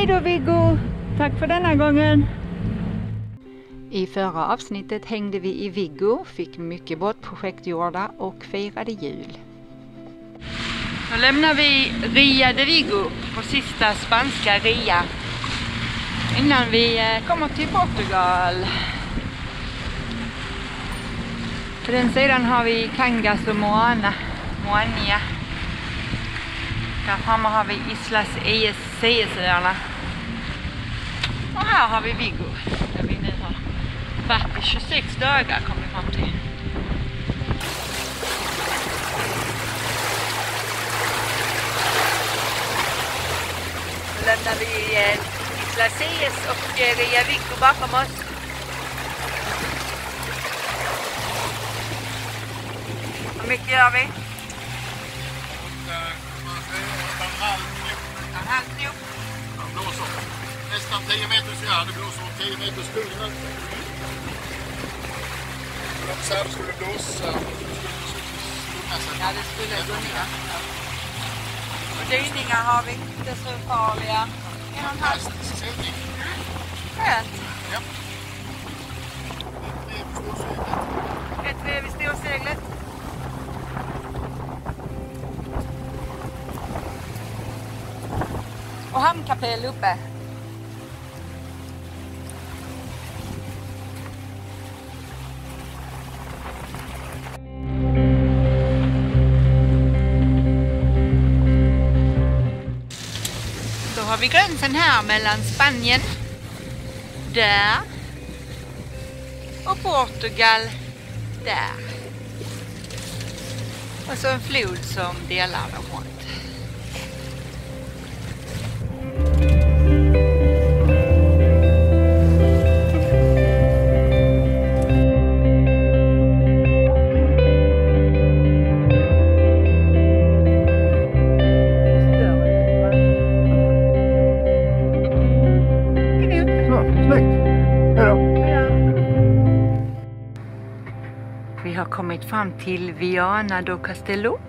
då Viggo, tack för denna gången. I förra avsnittet hängde vi i Viggo, fick mycket båtprojekt gjorda och firade jul. Nu lämnar vi Ria de Vigo på sista spanska Ria innan vi kommer till Portugal. På den sidan har vi Cangas och Moania. Där framme har vi Islas Ciesöarna. Och här har vi Viggo, där vi nu har varit i 26 dagar kom vi fram till. Nu lämnar vi Islas Cies och Ria Viggo bakom oss. Hur mycket gör vi? En halv knop. Han blåser nästan 10 meter så här. Det blåser 10 meter sekunden. Så här skulle det blåsa. Ja, det skulle gå ner. Och dyningar har vi inte så farliga. 1,5. Skönt. Ja. Ett vev i storseglet. Och hamnkapell uppe. Så har vi gränsen här mellan Spanien där och Portugal där. Och så en flod som delar dem runt. Vi har kommit fram till Viana do Castelo.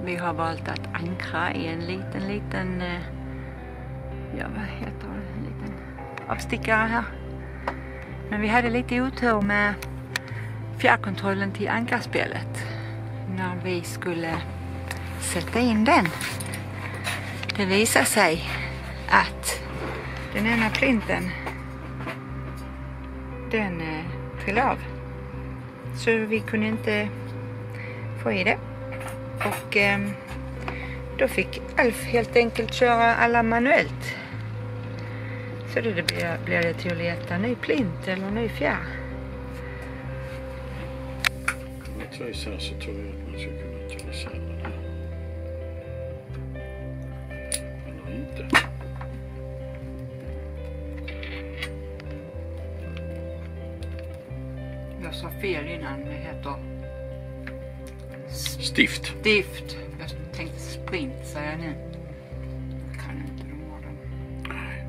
Vi har valt att ankra i en liten ja, vad heter det? En liten avstickare här. Men vi hade lite otur med fjärrkontrollen till ankarspelet när vi skulle sätta in den. Det visar sig att den ena plinten den trillade av. Så vi kunde inte få i det. Och då fick Alf helt enkelt köra alla manuellt. Så det blir det till att leta ny plint eller ny fjärr. Naturligtvis här så tror jag att man ska kunna ta isär den här. Eller inte. Jag sa fel innan, det heter Stift. stift. Jag tänkte sprint säger jag nu. Jag kan inte de orden. Nej.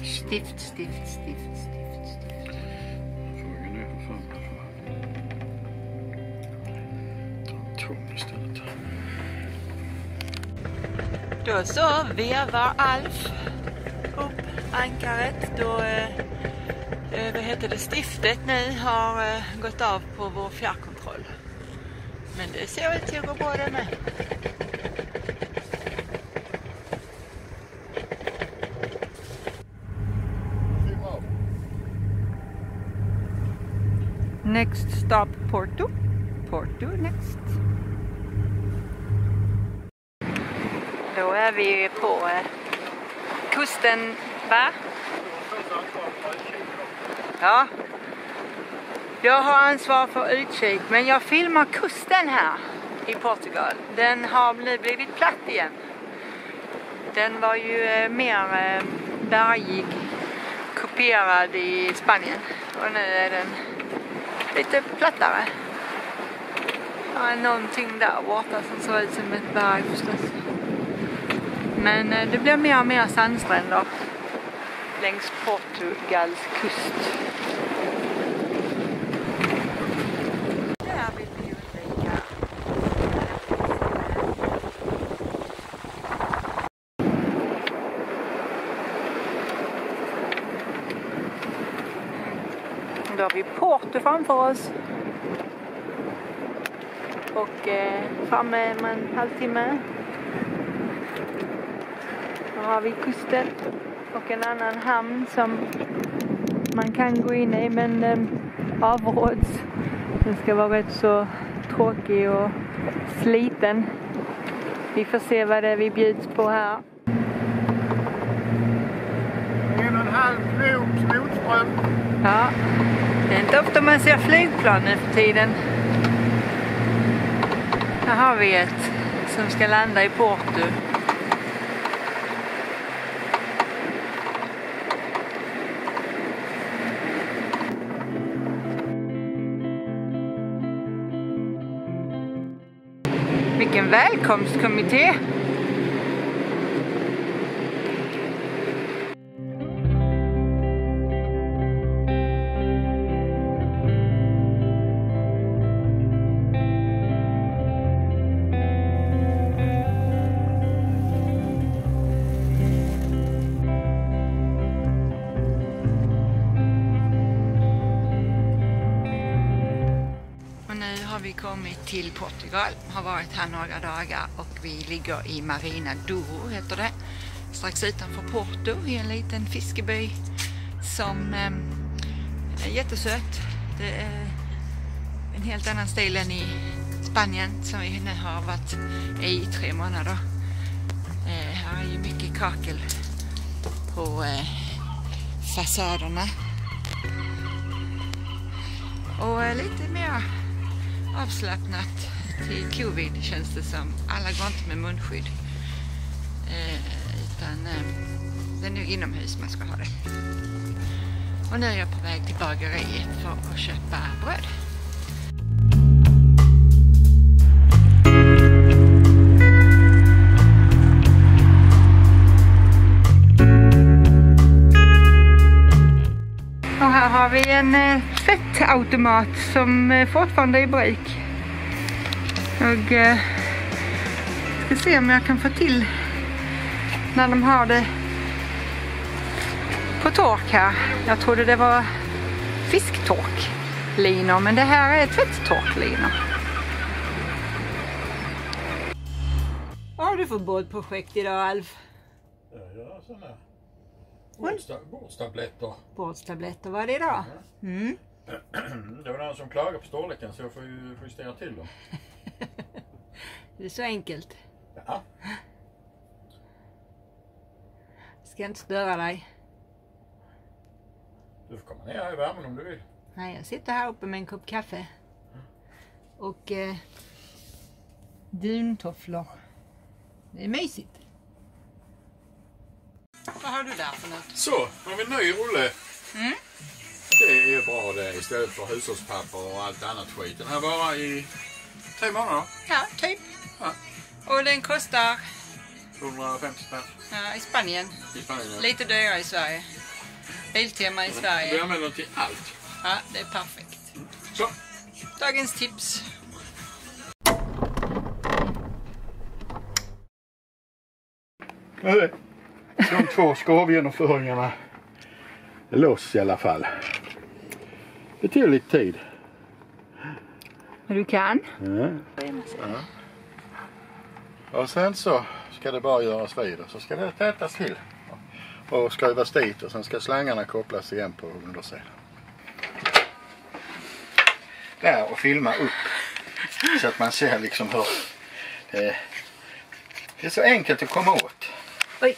Stift. Frågan är för fan ta en tom istället. Då så vevar Alf upp ankaret. Då vad heter det, stiftet nu har gått av på vår fjärrkontroll. Men det ser ut till att gå bra det med. Next stop Porto. Porto next. Då är vi på kusten, va? Ja. Jag har ansvar för utkik, men jag filmar kusten här i Portugal. Den har nu blivit platt igen. Den var ju mer bergig, kuperad i Spanien. Och nu är den lite plattare. Ja, någonting där borta som ser ut som ett berg förstås. Men det blir mer och mer sandstränder längs Portugals kust. Där vill vi undvika. Då har vi Porto framför oss. Och framme om en halvtimme. Då har vi kusten och en annan hamn som man kan gå in i, men avråds. Den ska vara rätt så tråkig och sliten. Vi får se vad det är vi bjuds på här. 1,5 knops motström. Ja, det är inte ofta man ser flygplan nu för tiden. Här har vi ett som ska landa i Porto. Vilken välkomstkommitté! Vi kommit till Portugal, har varit här några dagar och vi ligger i Marina Douro heter det, strax utanför Porto i en liten fiskeby som är jättesöt. Det är en helt annan stil än i Spanien som vi nu har varit i 3 månader. Här är ju mycket kakel på fasaderna och lite mer avslappnat till covid känns det som. Alla går inte med munskydd. Utan det är nu inomhus man ska ha det. Och nu är jag på väg till bageriet för att köpa bröd. Och här har vi en tvättautomat som fortfarande är i bruk. Jag ska se om jag kan få till när de har det på tork här. Jag trodde det var fisktorklinor, men det här är tvätttorklinor. Vad har du för båtprojekt idag, Alf? Ja, sådana bordstabletter. Bordstabletter, vad är det idag? Mm. Det var någon som klagade på storleken så jag får ju justera till dem. Det är så enkelt. Ja. Ska inte störa dig. Du får komma ner här i värmen om du vill. Nej, jag sitter här uppe med en kopp kaffe. Och duntofflor. Det är mysigt. Vad har du där för något? Så, har vi en ny rulle. Mm. Det är bra det istället för hushållspapper och allt annat skit. Den här bara i 3 månader. Ja, typ. Ja. Och den kostar 150 spänn. ja, i Spanien. I Spanien, ja. Lite dyrare i Sverige. Biltema i Sverige. Vi använder den till allt. Ja, det är perfekt. Så. Dagens tips. De 2 skorvgenomföringarna är loss i alla fall. Det tog lite tid. Men du kan. Ja. Ja. Och sen så ska det bara göras vid och så ska det tätas till. Och skruvas dit och sen ska slangarna kopplas igen på undersidan. Där och filma upp så att man ser liksom hur det är så enkelt att komma åt. Oj.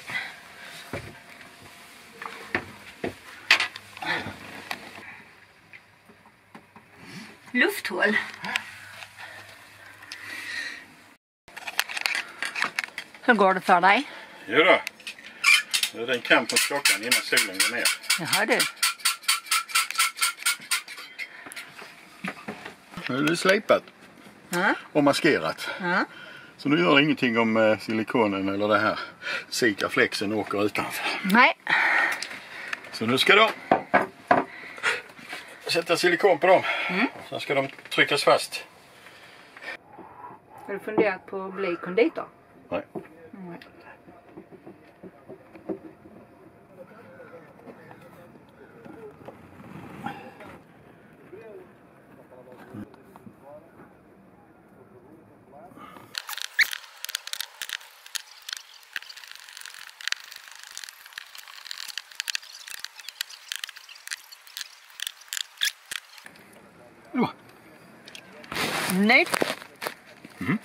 Lufthål. Hur går det för dig? Jo då. Det är en kamp mot klockan innan solen går ner. Jaha du. Nu är det slipat. Och maskerat. Så nu gör ingenting om silikonen eller det här Sikaflexen åker utanför. Nej. Så nu ska de sätta silikon på dem. Sen ska de tryckas fast. Har du funderat på att bli konditor? Nej. Nöjd? Mm.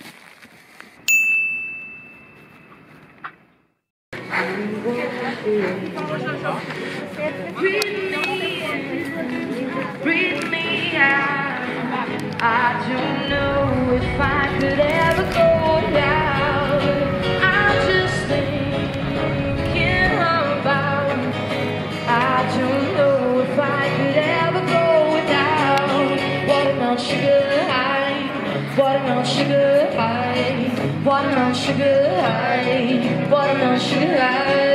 Breathe me out. I don't know if I could ever go down. I'm just thinking about. I don't know if I could ever go without. Watermelon sugar high, watermelon sugar high, watermelon sugar high, watermelon sugar high.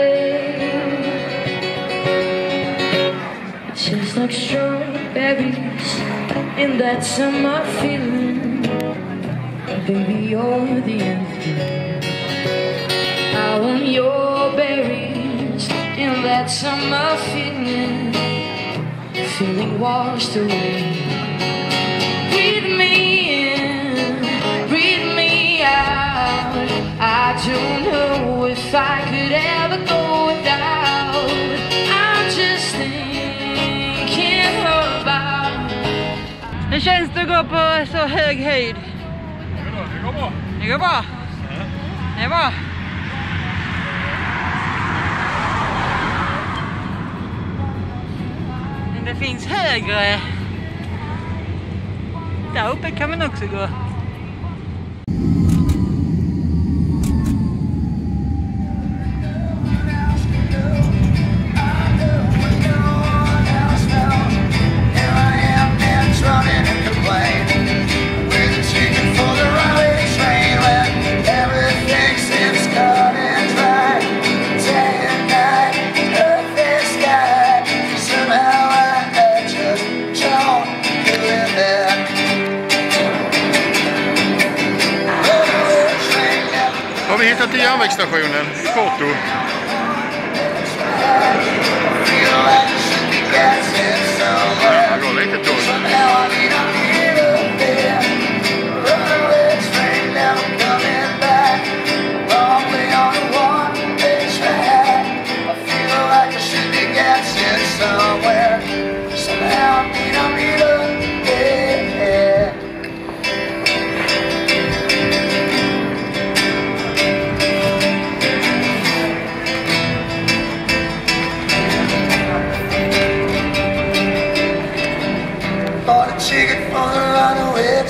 Tastes like strawberries in that summer feeling. Baby, you're the end. I want your berries in that summer feeling. Feeling washed away. Breathe me in, breathe me out. I don't know if I could ever go without. I'm just thinking about. Hur känns det att gå på så hög höjd? Det går bra. Det går bra? Det är bra. Men det finns högre. Där uppe kan man också gå. Har vi hittat till järnvägsstationen i Porto? Ja, det går lite tåg.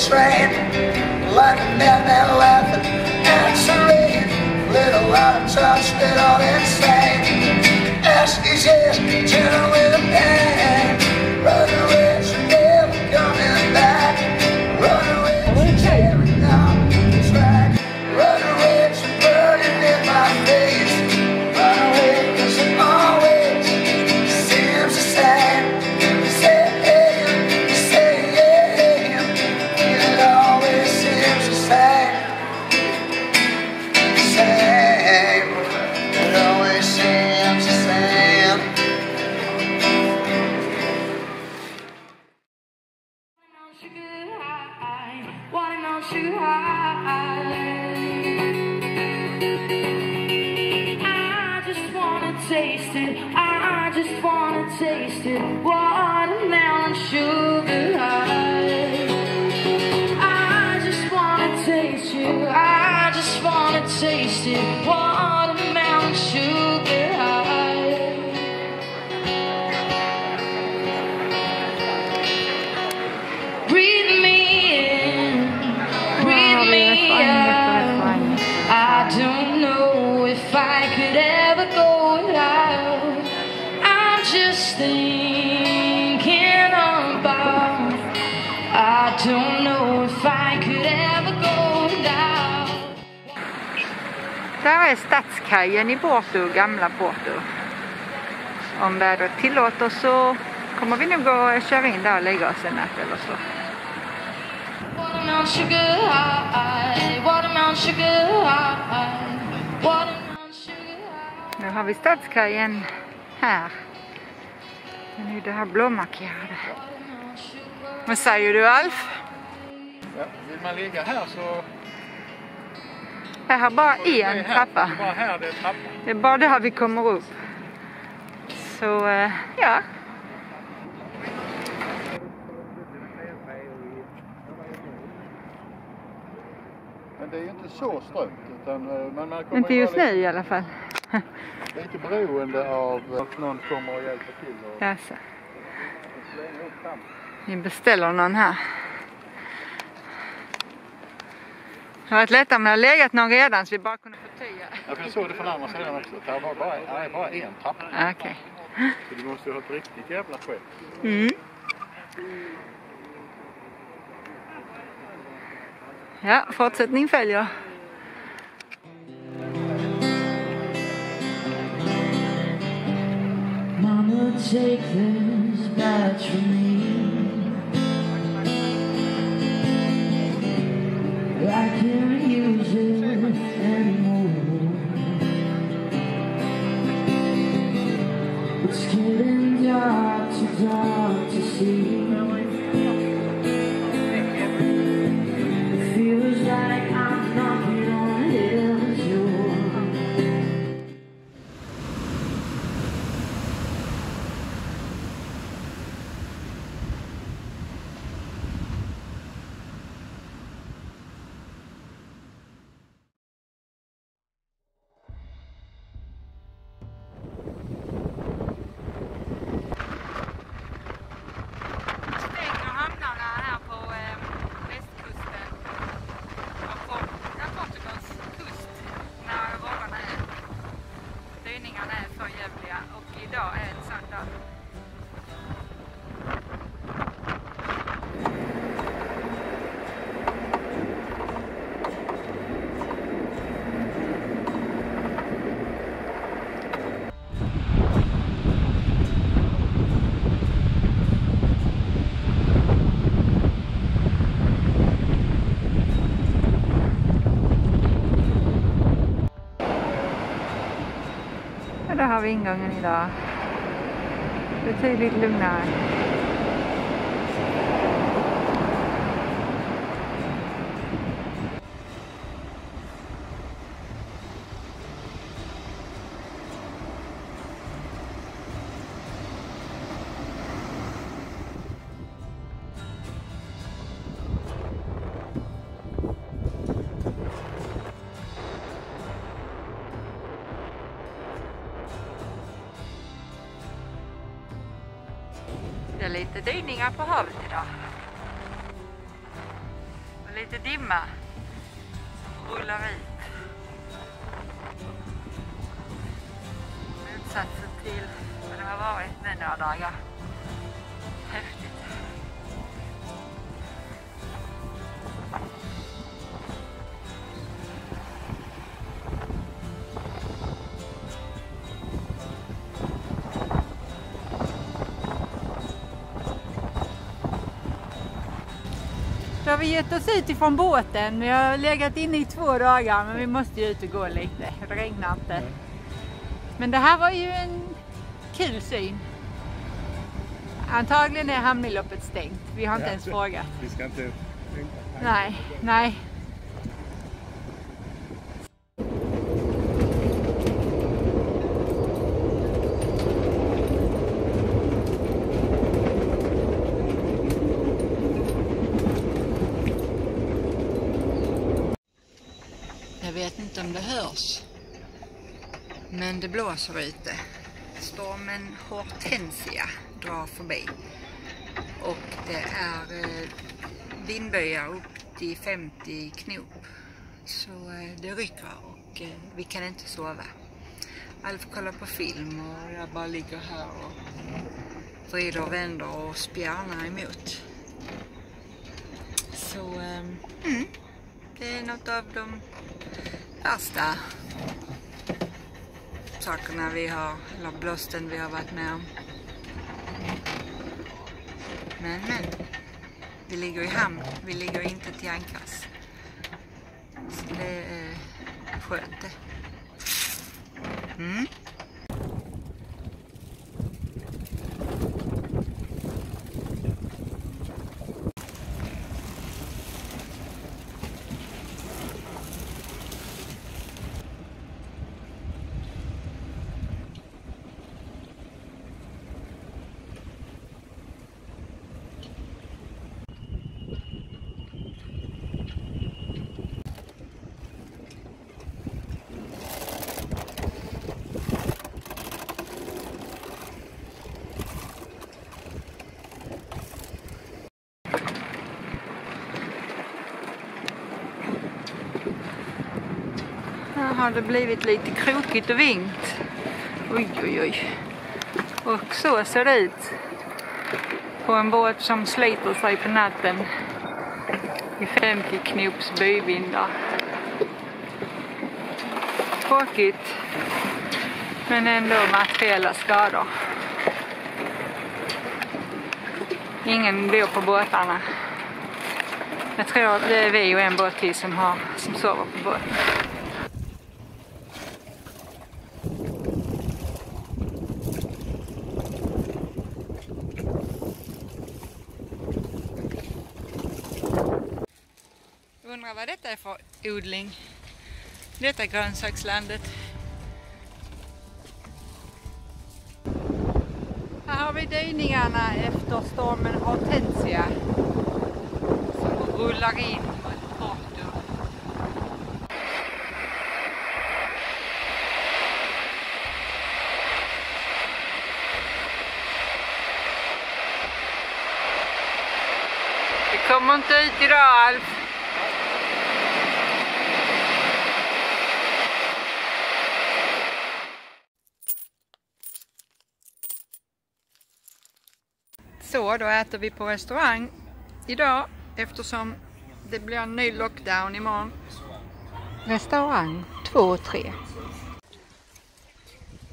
Train, like a madman laughing at serene. Little out of touch, little insane. Ask these years, turn with a pain. Run away, you're never coming back. Run away, you're tearing down the track. Run away, you're burning in my face. Run away, 'cause it always seems the same. Watermelon sugar high. I just wanna taste it. I just wanna taste it. Watermelon sugar high. I just wanna taste you. I just wanna taste it. Watermelon sugar high. Breathe me. I don't know if I could ever go without. I'm just thinking about. I don't know if I could ever go without. Där är stadskajen i Porto, gamla Porto. Om vädret tillåter så kommer vi nog gå och köra in där och lägga oss en natt eller så. Watermelon sugar high, watermelon sugar high, watermelon sugar high. Nu har vi stadskajen här. Den är det här blåmarkerade. Vad säger du, Alf? Ja, vill man ligga här så... Här har bara en trappa. Det är bara här det är trappan. Det är bara där vi kommer upp. Så, ja. men det är ju inte så strömt. Utan, men man kommer Inte just nu i alla fall. lite beroende av att någon kommer och hjälper till. Och Jaså. slänga upp fram. Vi beställer någon här. Det har varit lättare om det har legat någon redan så vi bara kunde få tyga. Ja, för jag såg det från andra sidan också. Det är bara en trappa. Okej. Så du måste ju ha ett riktigt jävla skepp. Mm. Ja, fortsättning följer. Mama, take this badge from me. I can't use it anymore. It's getting dark to see. It feels like I'm knocking on heaven's door. Stänger hamnarna här på västkusten och Portugals kust när vågorna är. Dyningarna är för jävliga och idag är en sån dag. Och där har vi ingången idag. Betydligt lugnare. Det är lite dyningar på havet idag. Och lite dimma som rullar ut. Motsatsen till vad det har varit nu några dagar. Häftigt. Då har vi gett oss ut ifrån båten. Vi har legat inne i 2 dagar men vi måste ju ut och gå lite. Det regnar inte. Men det här var ju en kul syn. Antagligen är hamnloppet stängt. Vi har inte ens frågat. Vi ska inte... Nej. Jag vet inte om det hörs, men det blåser ute. Stormen Hortensia drar förbi och det är vindböjar upp till 50 knop. Så det rycker och vi kan inte sova. Alf kollar på film och jag bara ligger här och vrider och vänder och spjärnar emot. Så det är något av de värsta sakerna vi har, eller blåsten vi har varit med om. Men vi ligger i hamn, vi ligger inte till ankras. Så det är skönt det. har det blivit lite krokigt och vingt. Oj, oj, oj. Och så ser det ut på en båt som sliter sig på natten i 50 knops byvindar. Tråkigt, men ändå materiella skador. Ingen bor på båtarna. Jag tror det är vi och en båt till som sover på båten. Undrar vad detta är för odling. Detta är grönsakslandet. Här har vi dyningarna efter stormen Hortensia som rullar in mot Porto. Det kommer inte ut idag, Alf. Så då äter vi på restaurang idag eftersom det blir en ny lockdown imorgon. Restaurang 2 och 3.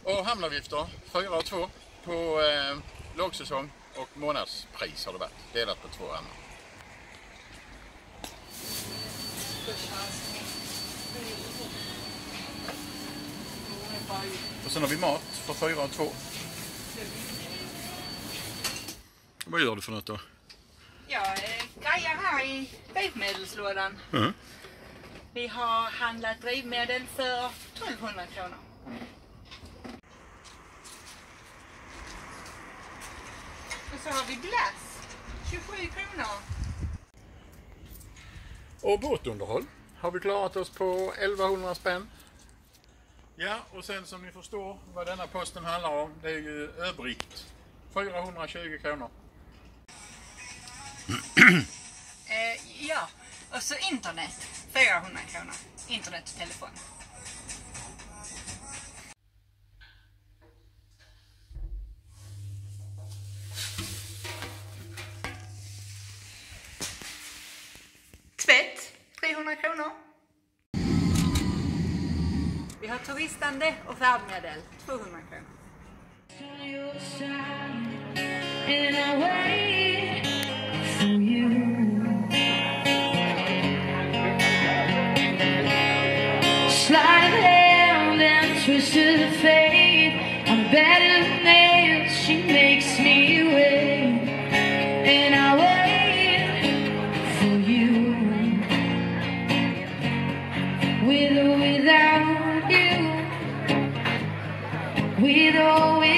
Och hamnavgifter 4 och 2 på lågsäsong och månadspris har det varit. Delat på 2 hamnar. Och sen har vi mat för 4 och 2. Vad gör du för något då? Jag grejar här i drivmedelslådan. Vi har handlat drivmedel för 1200 kronor. Och så har vi glass, 27 kronor. Och båtunderhåll har vi klarat oss på 1100 spänn. Ja, och sen som ni förstår vad denna posten handlar om, det är ju övrigt 420 kronor. Ja, och så internet 400 kronor. Internet och telefon. Tvätt 300 kronor. Vi har turistande och färdmedel 200 kronor. Slide hand and twist to the fate. I'm better than nails, she makes me wait. And I wait for you. With or without you. With or without